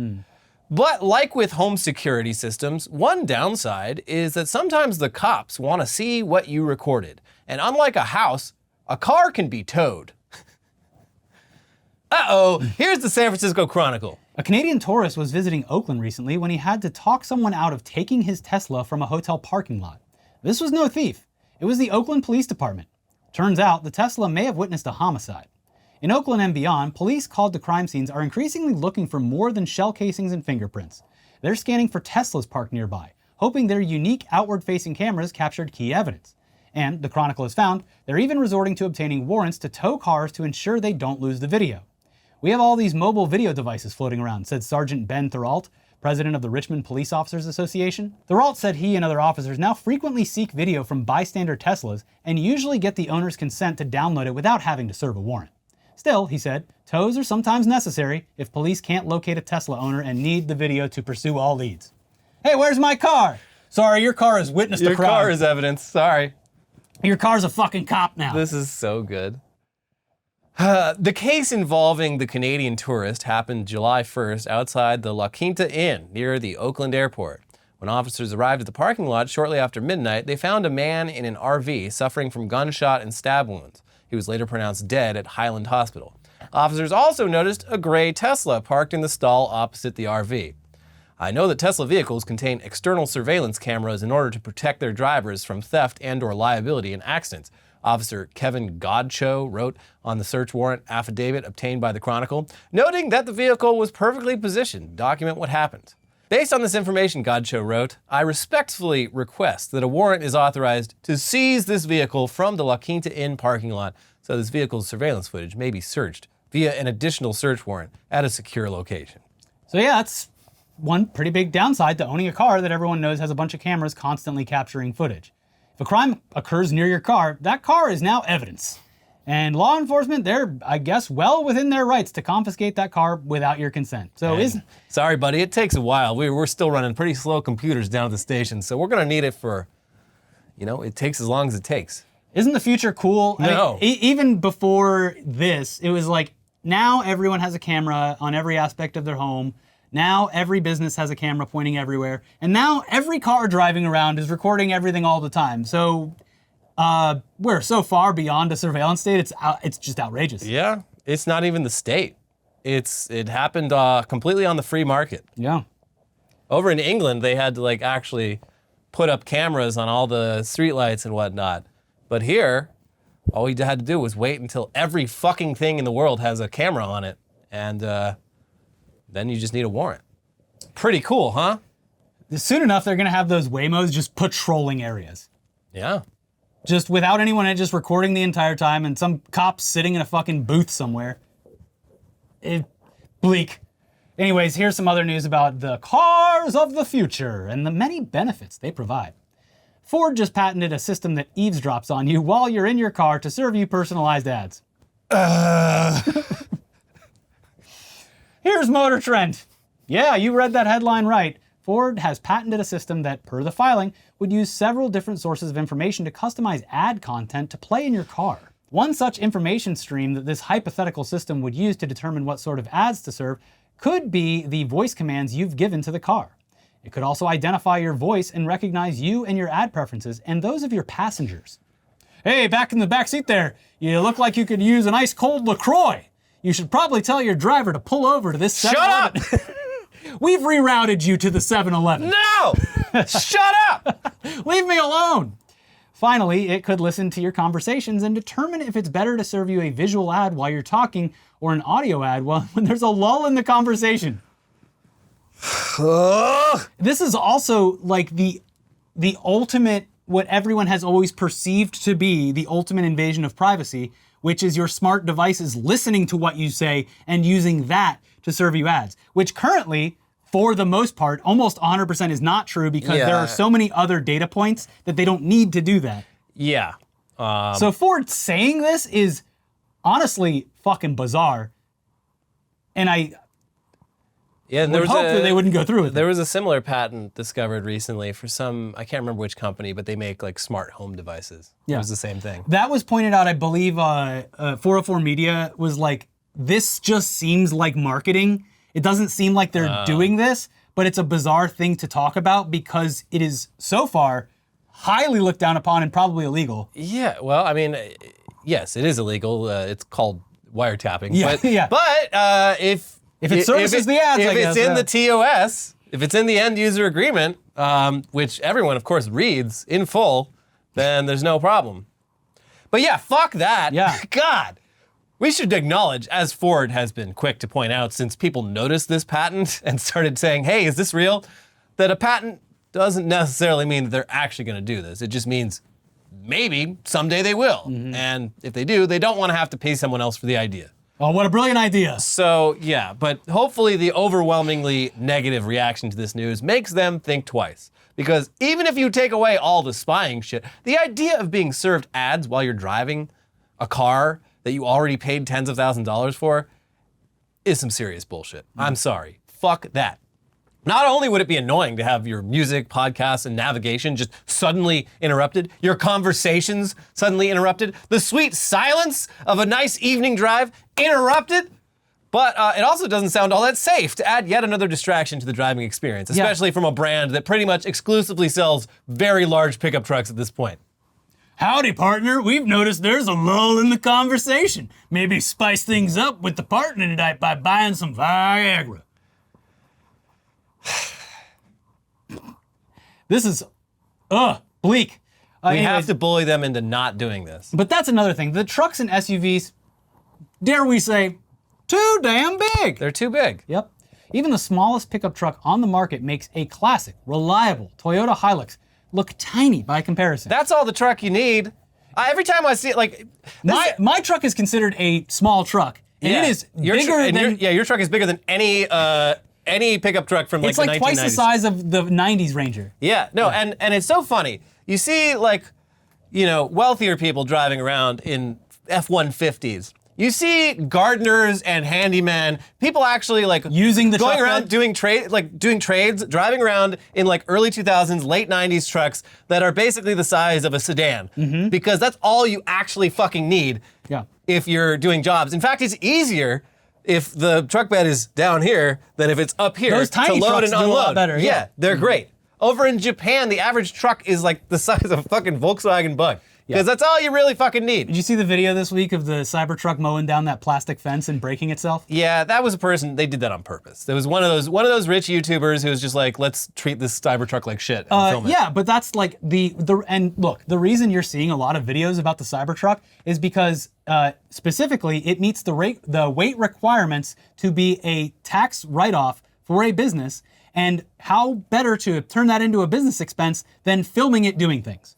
But like with home security systems, one downside is that sometimes the cops want to see what you recorded. And unlike a house, a car can be towed. Here's the San Francisco Chronicle. A Canadian tourist was visiting Oakland recently when he had to talk someone out of taking his Tesla from a hotel parking lot. This was no thief. It was the Oakland Police Department. Turns out the Tesla may have witnessed a homicide. In Oakland and beyond, police called to crime scenes are increasingly looking for more than shell casings and fingerprints. They're scanning for Teslas parked nearby, hoping their unique outward-facing cameras captured key evidence. And, the Chronicle has found, they're even resorting to obtaining warrants to tow cars to ensure they don't lose the video. We have all these mobile video devices floating around, said Sergeant Ben Thuralt, president of the Richmond Police Officers Association. Thuralt said he and other officers now frequently seek video from bystander Teslas and usually get the owner's consent to download it without having to serve a warrant. Still, he said, tows are sometimes necessary if police can't locate a Tesla owner and need the video to pursue all leads. Hey, where's my car? Sorry, your car has witnessed a crime. Your car is evidence. Sorry. Your car's a fucking cop now. This is so good. The case involving the Canadian tourist happened July 1st outside the La Quinta Inn near the Oakland airport. When officers arrived at the parking lot shortly after midnight, they found a man in an RV suffering from gunshot and stab wounds. He was later pronounced dead at Highland Hospital. Officers also noticed a gray Tesla parked in the stall opposite the RV. I know that Tesla vehicles contain external surveillance cameras in order to protect their drivers from theft and/or liability in accidents, Officer Kevin Godcho wrote on the search warrant affidavit obtained by the Chronicle, noting that the vehicle was perfectly positioned to document what happened. Based on this information, Godcho wrote, I respectfully request that a warrant is authorized to seize this vehicle from the La Quinta Inn parking lot so this vehicle's surveillance footage may be searched via an additional search warrant at a secure location. So yeah, that's one pretty big downside to owning a car that everyone knows has a bunch of cameras constantly capturing footage. If a crime occurs near your car, that car is now evidence. And law enforcement, they're, I guess, well within their rights to confiscate that car without your consent. So sorry, buddy, it takes a while. We're still running pretty slow computers down at the station, so we're gonna need it for, it takes as long as it takes. Isn't the future cool? No. I mean, even before this, it was like, now everyone has a camera on every aspect of their home. Now every business has a camera pointing everywhere. And now every car driving around is recording everything all the time. So we're so far beyond a surveillance state, it's just outrageous. Yeah, it's not even the state. It happened completely on the free market. Yeah. Over in England, they had to actually put up cameras on all the streetlights and whatnot. But here, all we had to do was wait until every fucking thing in the world has a camera on it. And then you just need a warrant. Pretty cool, huh? Soon enough, they're gonna have those Waymos just patrolling areas. Yeah. Just without anyone just recording the entire time and some cops sitting in a fucking booth somewhere. Bleak. Anyways, here's some other news about the cars of the future and the many benefits they provide. Ford just patented a system that eavesdrops on you while you're in your car to serve you personalized ads. Here's Motor Trend. Yeah, you read that headline right. Ford has patented a system that, per the filing, would use several different sources of information to customize ad content to play in your car. One such information stream that this hypothetical system would use to determine what sort of ads to serve could be the voice commands you've given to the car. It could also identify your voice and recognize you and your ad preferences and those of your passengers. Hey, back in the back seat there, you look like you could use an ice cold LaCroix. You should probably tell your driver to pull over to this 7-Eleven. Shut up! We've rerouted you to the 7-Eleven. No! Shut up! Leave me alone. Finally, it could listen to your conversations and determine if it's better to serve you a visual ad while you're talking or an audio ad when there's a lull in the conversation. This is also like the ultimate, what everyone has always perceived to be the ultimate invasion of privacy, which is your smart devices listening to what you say and using that to serve you ads, which currently, for the most part, almost 100% is not true because there are so many other data points that they don't need to do that. Yeah. So Ford saying this is honestly fucking bizarre. And I would hope that they wouldn't go through with it. There was a similar patent discovered recently for I can't remember which company, but they make smart home devices. Yeah. It was the same thing. That was pointed out, I believe, 404 Media was like, this just seems like marketing. It doesn't seem like they're doing this, but it's a bizarre thing to talk about because it is so far highly looked down upon and probably illegal. Yeah, well, I mean, yes, it is illegal. It's called wiretapping. Yeah, But if it services the ads, if I guess, it's in the TOS, if it's in the end user agreement, which everyone, of course, reads in full, then there's no problem. But yeah, fuck that. Yeah. God. We should acknowledge, as Ford has been quick to point out since people noticed this patent and started saying, hey, is this real? That a patent doesn't necessarily mean that they're actually going to do this. It just means maybe someday they will. Mm-hmm. And if they do, they don't want to have to pay someone else for the idea. Oh, what a brilliant idea. So, yeah, but hopefully the overwhelmingly negative reaction to this news makes them think twice. Because even if you take away all the spying shit, the idea of being served ads while you're driving a car that you already paid tens of thousands of dollars for is some serious bullshit. I'm sorry. Fuck that. Not only would it be annoying to have your music, podcasts, and navigation just suddenly interrupted, your conversations suddenly interrupted, the sweet silence of a nice evening drive interrupted, but it also doesn't sound all that safe to add yet another distraction to the driving experience, especially from a brand that pretty much exclusively sells very large pickup trucks at this point. Howdy, partner. We've noticed there's a lull in the conversation. Maybe spice things up with the partner tonight by buying some Viagra. This is, bleak. We have to bully them into not doing this. But that's another thing. The trucks and SUVs, dare we say, too damn big. They're too big. Yep. Even the smallest pickup truck on the market makes a classic, reliable Toyota Hilux look tiny by comparison. That's all the truck you need. Every time I see it, like... My truck is considered a small truck. And it is bigger than... your truck is bigger than any pickup truck from like the 1990s. It's like twice the size of the 90s Ranger. Yeah, no, and it's so funny. You see like, wealthier people driving around in F-150s. You see gardeners and handymen, people actually like using the going truck around doing trades, driving around in like early 2000s, late 90s trucks that are basically the size of a sedan, because that's all you actually fucking need if you're doing jobs. In fact, it's easier if the truck bed is down here than if it's up here. Those tiny to load trucks and unload. do a lot better. Yeah, they're great. Over in Japan, the average truck is like the size of a fucking Volkswagen Bug. Because that's all you really fucking need. Did you see the video this week of the Cybertruck mowing down that plastic fence and breaking itself? Yeah, that was a person, they did that on purpose. There was one of those rich YouTubers who was just like, let's treat this Cybertruck like shit and film it. Yeah, but that's like and look, the reason you're seeing a lot of videos about the Cybertruck is because specifically it meets the weight requirements to be a tax write-off for a business, and how better to turn that into a business expense than filming it doing things.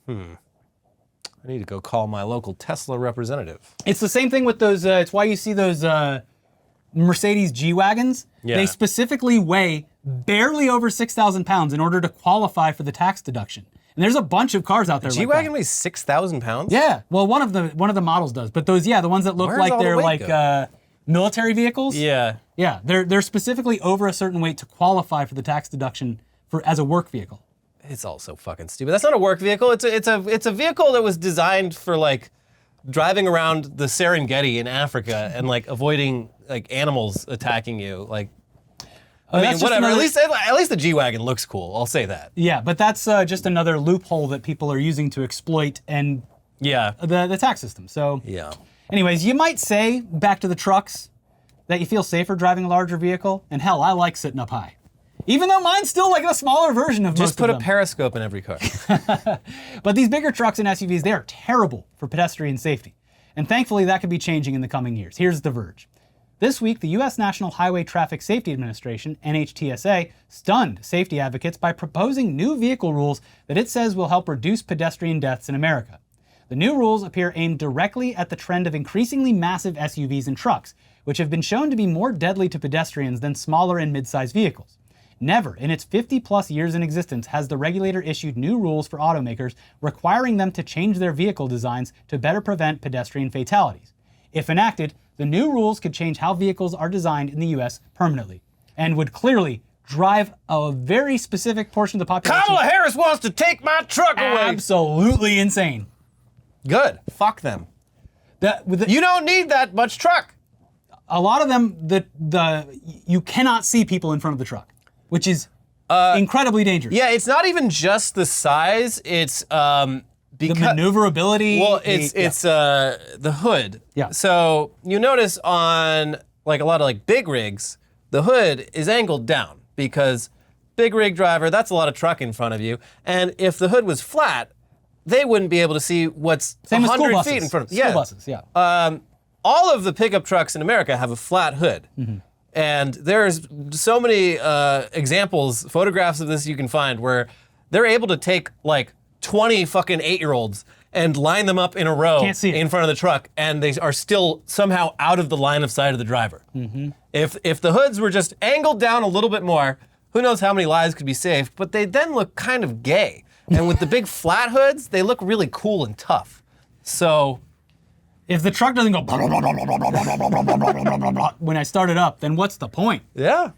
I need to go call my local Tesla representative. It's the same thing with those, it's why you see those Mercedes G-Wagons. Yeah. They specifically weigh barely over 6,000 pounds in order to qualify for the tax deduction. And there's a bunch of cars out there like that. G-Wagon weighs 6,000 pounds? Yeah, well one of the models does, but those, the ones that look Where's like all the they're weight like military vehicles. Yeah. Yeah, they're specifically over a certain weight to qualify for the tax deduction as a work vehicle. It's all so fucking stupid. That's not a work vehicle. It's a vehicle that was designed for like driving around the Serengeti in Africa and like avoiding like animals attacking you. Like, I mean, whatever. At least the G-Wagon looks cool. I'll say that. Yeah, but that's just another loophole that people are using to exploit the tax system. So anyways, you might say back to the trucks that you feel safer driving a larger vehicle, and hell, I like sitting up high. Even though mine's still like a smaller version of most of them. Just put a periscope in every car. But these bigger trucks and SUVs, they are terrible for pedestrian safety. And thankfully, that could be changing in the coming years. Here's The Verge. This week, the U.S. National Highway Traffic Safety Administration, NHTSA, stunned safety advocates by proposing new vehicle rules that it says will help reduce pedestrian deaths in America. The new rules appear aimed directly at the trend of increasingly massive SUVs and trucks, which have been shown to be more deadly to pedestrians than smaller and mid-sized vehicles. Never in its 50-plus years in existence has the regulator issued new rules for automakers requiring them to change their vehicle designs to better prevent pedestrian fatalities. If enacted, the new rules could change how vehicles are designed in the U.S. permanently and would clearly drive a very specific portion of the population. Kamala Harris wants to take my truck away. Absolutely insane. Good. Fuck them. You don't need that much truck. A lot of them, you cannot see people in front of the truck, which is incredibly dangerous. Yeah, it's not even just the size. It's because the maneuverability. Well, it's the hood. Yeah. So you notice on like a lot of like big rigs, the hood is angled down because big rig driver, that's a lot of truck in front of you. And if the hood was flat, they wouldn't be able to see what's 100 feet in front of them. School buses, yeah. All of the pickup trucks in America have a flat hood. Mm-hmm. And there's so many examples, photographs of this you can find where they're able to take like 20 fucking 8-year-olds and line them up in a row in front of the truck, and they are still somehow out of the line of sight of the driver. Mm-hmm. If the hoods were just angled down a little bit more, who knows how many lives could be saved, but they then look kind of gay. And with the big flat hoods, they look really cool and tough. So If the truck doesn't go when I start it up, then what's the point? Yeah.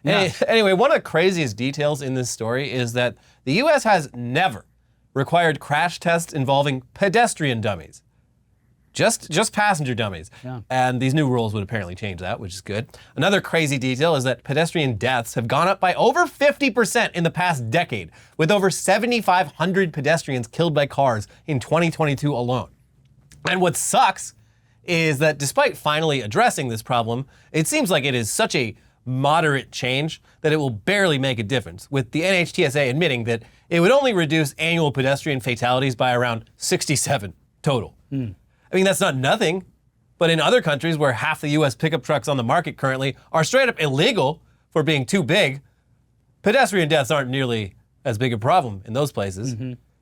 Anyway, one of the craziest details in this story is that the US has never required crash tests involving pedestrian dummies. Just passenger dummies. Yeah. And these new rules would apparently change that, which is good. Another crazy detail is that pedestrian deaths have gone up by over 50% in the past decade, with over 7,500 pedestrians killed by cars in 2022 alone. And what sucks is that despite finally addressing this problem, it seems like it is such a moderate change that it will barely make a difference, with the NHTSA admitting that it would only reduce annual pedestrian fatalities by around 67 total. I mean, that's not nothing, but in other countries where half the US pickup trucks on the market currently are straight up illegal for being too big, pedestrian deaths aren't nearly as big a problem in those places.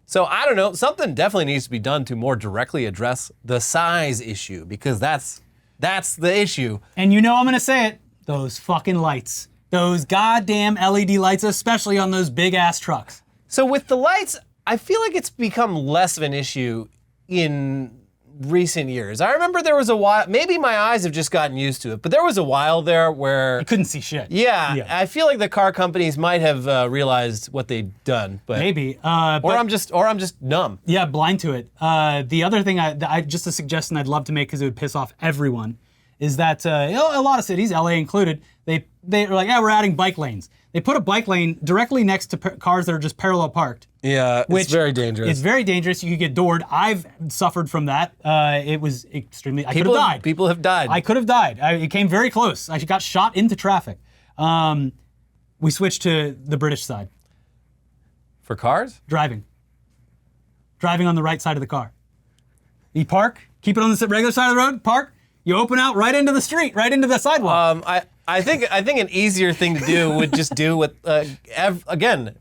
So I don't know, something definitely needs to be done to more directly address the size issue, because that's the issue. And you know I'm gonna say it, those fucking lights. Those goddamn LED lights, especially on those big ass trucks. So with the lights, I feel like it's become less of an issue in recent years. I remember there was a while, maybe my eyes have just gotten used to it, but there was a while there where you couldn't see shit. Yeah. I feel like the car companies might have realized what they'd done, but maybe. Or I'm just numb. Yeah, blind to it. The other thing, just a suggestion I'd love to make because it would piss off everyone, is that a lot of cities, LA included, they're like, yeah, we're adding bike lanes. They put a bike lane directly next to cars that are just parallel parked. Yeah, it's very dangerous. It's very dangerous. You could get doored. I've suffered from that. It was extremely. I could have died. People have died. I could have died. It came very close. I got shot into traffic. We switched to the British side. For cars? Driving on the right side of the car. You park, keep it on the regular side of the road, park, you open out right into the street, right into the sidewalk. I think an easier thing to do would just do with, again,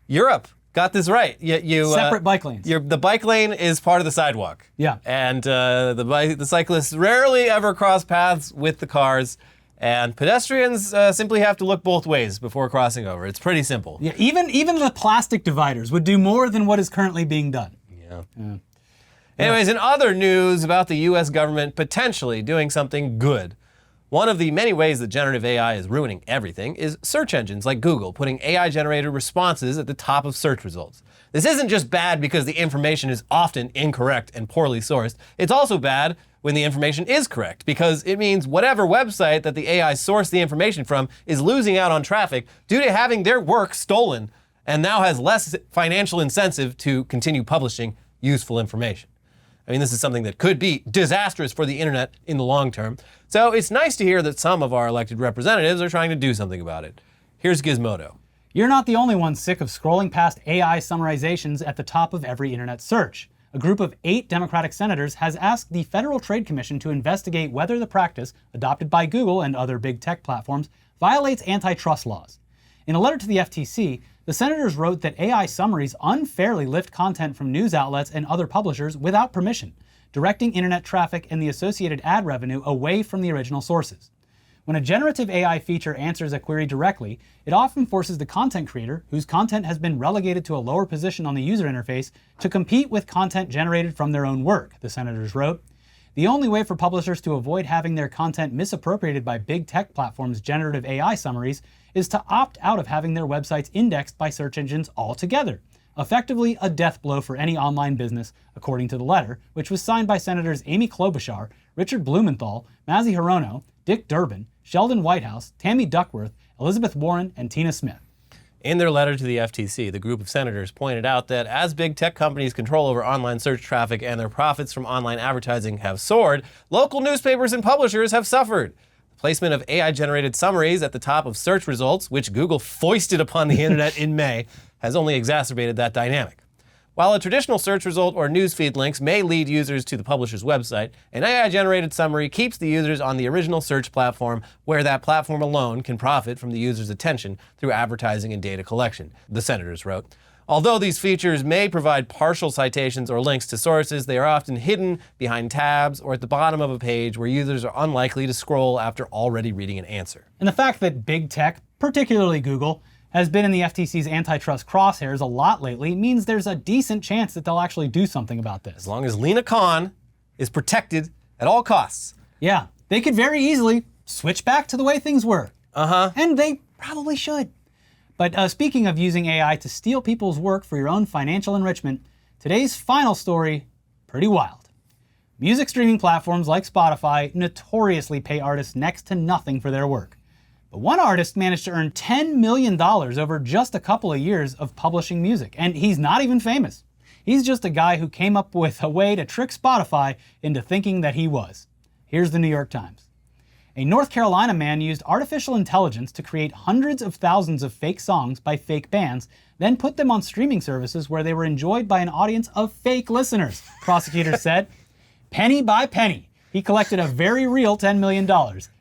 Europe got this right. Separate bike lanes. The bike lane is part of the sidewalk. Yeah. And the cyclists rarely ever cross paths with the cars. And pedestrians simply have to look both ways before crossing over. It's pretty simple. Yeah, even the plastic dividers would do more than what is currently being done. Yeah. Anyways, in other news about the US government potentially doing something good, one of the many ways that generative AI is ruining everything is search engines like Google putting AI-generated responses at the top of search results. This isn't just bad because the information is often incorrect and poorly sourced. It's also bad when the information is correct, because it means whatever website that the AI sourced the information from is losing out on traffic due to having their work stolen, and now has less financial incentive to continue publishing useful information. I mean, this is something that could be disastrous for the internet in the long term. So it's nice to hear that some of our elected representatives are trying to do something about it. Here's Gizmodo. You're not the only one sick of scrolling past AI summarizations at the top of every internet search. A group of 8 Democratic senators has asked the Federal Trade Commission to investigate whether the practice, adopted by Google and other big tech platforms, violates antitrust laws. In a letter to the FTC, the senators wrote that AI summaries unfairly lift content from news outlets and other publishers without permission, directing internet traffic and the associated ad revenue away from the original sources. When a generative AI feature answers a query directly, it often forces the content creator, whose content has been relegated to a lower position on the user interface, to compete with content generated from their own work, the senators wrote. The only way for publishers to avoid having their content misappropriated by big tech platforms' generative AI summaries is to opt out of having their websites indexed by search engines altogether. Effectively a death blow for any online business, according to the letter, which was signed by Senators Amy Klobuchar, Richard Blumenthal, Mazie Hirono, Dick Durbin, Sheldon Whitehouse, Tammy Duckworth, Elizabeth Warren, and Tina Smith. In their letter to the FTC, the group of senators pointed out that as big tech companies' control over online search traffic and their profits from online advertising have soared, local newspapers and publishers have suffered. The placement of AI-generated summaries at the top of search results, which Google foisted upon the internet in May, has only exacerbated that dynamic. While a traditional search result or newsfeed links may lead users to the publisher's website, an AI-generated summary keeps the users on the original search platform, where that platform alone can profit from the user's attention through advertising and data collection, the senators wrote. Although these features may provide partial citations or links to sources, they are often hidden behind tabs or at the bottom of a page where users are unlikely to scroll after already reading an answer. And the fact that big tech, particularly Google, has been in the FTC's antitrust crosshairs a lot lately means there's a decent chance that they'll actually do something about this. As long as Lena Khan is protected at all costs. Yeah, they could very easily switch back to the way things were. Uh-huh. And they probably should. But speaking of using AI to steal people's work for your own financial enrichment, today's final story, pretty wild. Music streaming platforms like Spotify notoriously pay artists next to nothing for their work. But one artist managed to earn $10 million over just a couple of years of publishing music, and he's not even famous. He's just a guy who came up with a way to trick Spotify into thinking that he was. Here's the New York Times. A North Carolina man used artificial intelligence to create hundreds of thousands of fake songs by fake bands, then put them on streaming services where they were enjoyed by an audience of fake listeners, prosecutors said. Penny by penny, he collected a very real $10 million,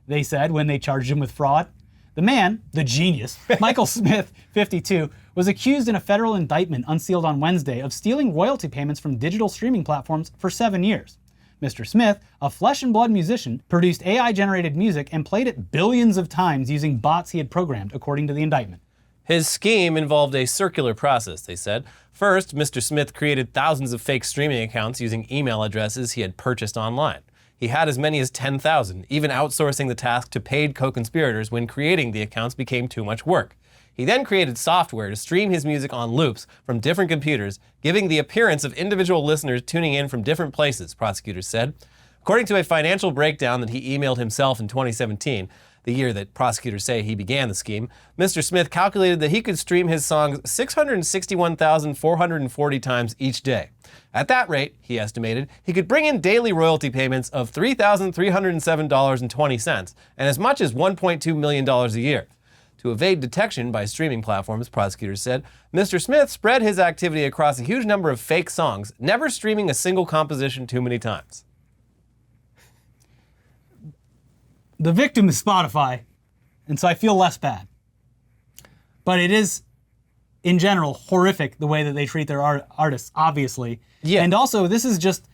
they said when they charged him with fraud. The man, the genius, Michael Smith, 52, was accused in a federal indictment unsealed on Wednesday of stealing royalty payments from digital streaming platforms for 7 years. Mr. Smith, a flesh and blood musician, produced AI-generated music and played it billions of times using bots he had programmed, according to the indictment. His scheme involved a circular process, they said. First, Mr. Smith created thousands of fake streaming accounts using email addresses he had purchased online. He had as many as 10,000, even outsourcing the task to paid co-conspirators when creating the accounts became too much work. He then created software to stream his music on loops from different computers, giving the appearance of individual listeners tuning in from different places, prosecutors said. According to a financial breakdown that he emailed himself in 2017, the year that prosecutors say he began the scheme, Mr. Smith calculated that he could stream his songs 661,440 times each day. At that rate, he estimated, he could bring in daily royalty payments of $3,307.20 and as much as $1.2 million a year. To evade detection by streaming platforms, prosecutors said, Mr. Smith spread his activity across a huge number of fake songs, never streaming a single composition too many times. The victim is Spotify, and so I feel less bad. But it is, in general, horrific the way that they treat their artists, obviously. Yeah. And also, this is just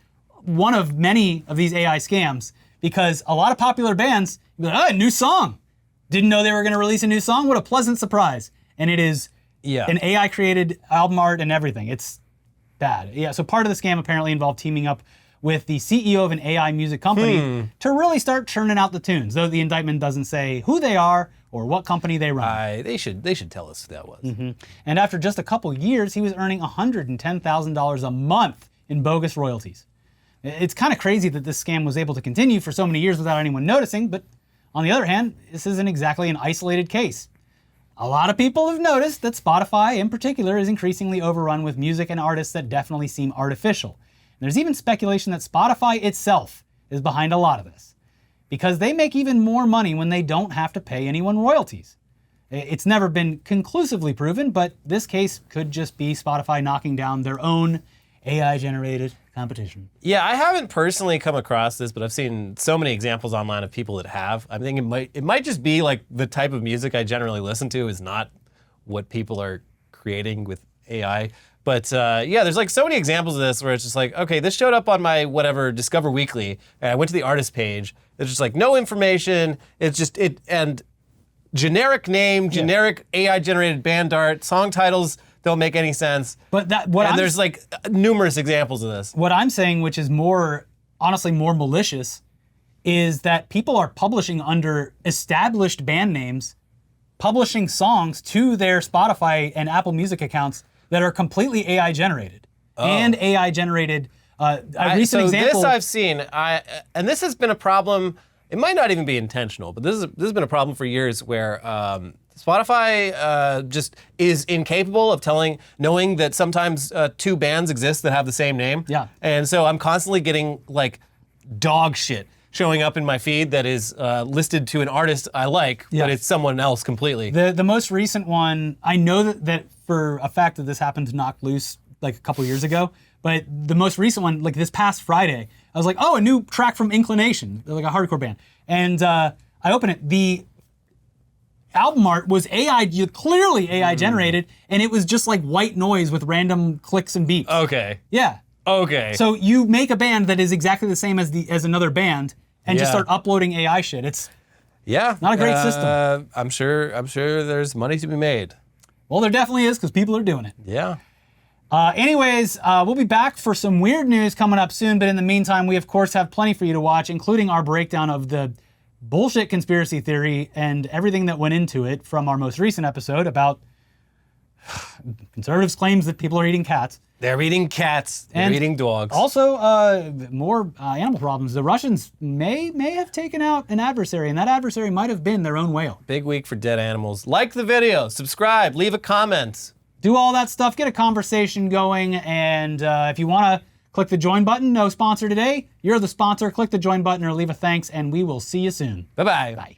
one of many of these AI scams, because a lot of popular bands, you'll be like, oh, a new song. Didn't know they were going to release a new song? What a pleasant surprise. And it is an AI-created album art and everything. It's bad. Yeah, so part of the scam apparently involved teaming up with the CEO of an AI music company to really start churning out the tunes, though the indictment doesn't say who they are or what company they run. They should tell us who that was. And after just a couple years, he was earning $110,000 a month in bogus royalties. It's kind of crazy that this scam was able to continue for so many years without anyone noticing, but on the other hand, this isn't exactly an isolated case. A lot of people have noticed that Spotify in particular is increasingly overrun with music and artists that definitely seem artificial. There's even speculation that Spotify itself is behind a lot of this, because they make even more money when they don't have to pay anyone royalties. It's never been conclusively proven, but this case could just be Spotify knocking down their own AI-generated competition. Yeah, I haven't personally come across this, but I've seen so many examples online of people that have. I think it might just be like the type of music I generally listen to is not what people are creating with AI. But yeah, there's like so many examples of this where it's just like, okay, this showed up on my whatever Discover Weekly, and I went to the artist page. It's just like no information. It's just and generic name, generic AI generated band art, song titles don't make any sense. But there's like numerous examples of this. What I'm saying, which is honestly more malicious, is that people are publishing under established band names, publishing songs to their Spotify and Apple Music accounts that are completely AI generated. And AI generated, a recent example. This I've seen, and this has been a problem. It might not even be intentional, but this has been a problem for years where Spotify just is incapable of knowing that sometimes two bands exist that have the same name. Yeah. And so I'm constantly getting like dog shit showing up in my feed that is listed to an artist I like, but it's someone else completely. The most recent one, I know that for a fact that this happened to Knock Loose like a couple years ago, but the most recent one, like this past Friday, I was like, oh, a new track from Inclination, like a hardcore band. And I open it, the album art was clearly AI generated, and it was just like white noise with random clicks and beeps. Okay. Yeah. Okay. So you make a band that is exactly the same as another band and just start uploading AI shit. It's not a great system. I'm sure there's money to be made. Well, there definitely is, because people are doing it. Yeah. Anyways, we'll be back for some weird news coming up soon, but in the meantime, we of course have plenty for you to watch, including our breakdown of the bullshit conspiracy theory and everything that went into it from our most recent episode about conservatives' claims that people are eating cats. They're eating cats. They're eating dogs. Also, more animal problems. The Russians may have taken out an adversary, and that adversary might have been their own whale. Big week for dead animals. Like the video, subscribe, leave a comment. Do all that stuff, get a conversation going, and if you want to click the join button, no sponsor today, you're the sponsor, click the join button or leave a thanks, and we will see you soon. Bye-bye. Bye.